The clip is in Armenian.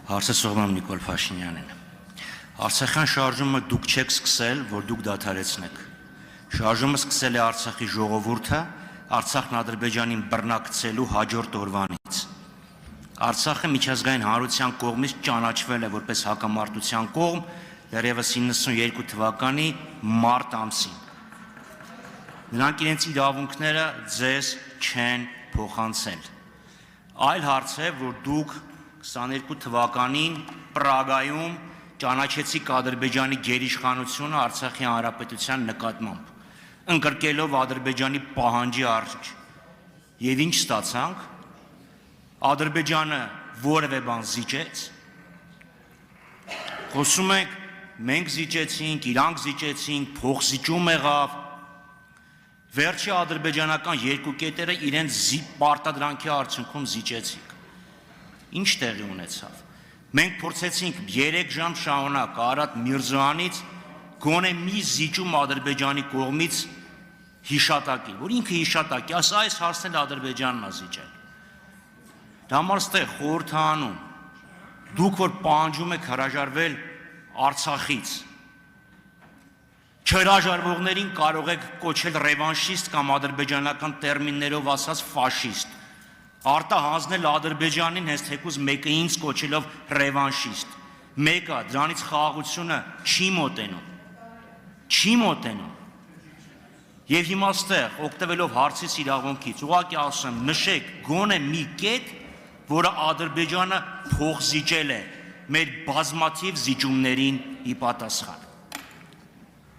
Հարցը Նիկոլ Փաշինյանին։ Արցախյան շարժումը դուք չեք սկսել, որ դուք դադարեցնեք։ Շարժումը սկսել է Արցախի ժողովուրդը Արցախն Ադրբեջանին բռնակցելու հաջորդ օրվանից։ Արցախը միջազգային հանրության կողմից ճանաչվել է որպես հակամարտության կողմ դեռևս 92 թվականի մարտ ամսին։ Նրանք իրենց իրավունքները ձեզ չեն փոխանցել։ Այլ հարց է, որ դուք 22 թվականին Պրագայում ճանաչեցիք Ադրբեջանի գերիշխանությունը Արցախի հանրապետության նկատմամբ, ընկրկելով Ադրբեջանի պահանջի արժիք։ Եվ ինչ ստացանք։ Ադրբեջանը որևէ բան զիջեց։ Խոսում ենք, մենք զիջեցինք, իրանք զիջեցինք, փոխզիջում եղավ։ Վերջի ադրբեջանական երկու կետերը իրենց պարտադրանքի արդյունքում զիջեցինք։ Ինչ տեղի ունեցավ։ Մենք փորձեցինք 3 ժամ շարունակ Արադ Միրզոյանից գոնե մի զիջում Ադրբեջանի կողմից հիշատակի, որ ինքը հիշատակի, այս հարցն Ադրբեջանն է զիջել։ Դա համար ստեղ խորհրդանում դուք որ պահանջում եք հրաժարվել Արցախից, չհրաժարվողներին կարող եք կոչել ռևանշիստ կամ ադրբեջանական տերմիններով ասած ֆաշիստ, արտահանձնել Ադրբեջանին հենց թեկուզ մեկը ինձ կոչելով ռևանշիստ, մեկը դրանից խաղաղությունը չի մոտենում։ Եվ հիմա ստեղ օգտվելով հարցից իրավունքից, ուղղակի ասեմ, նշեք գոնե մի կետ, որը Ադրբեջանը փոխզիջել է մեր բազմաթիվ զիջումներին ի պատասխան։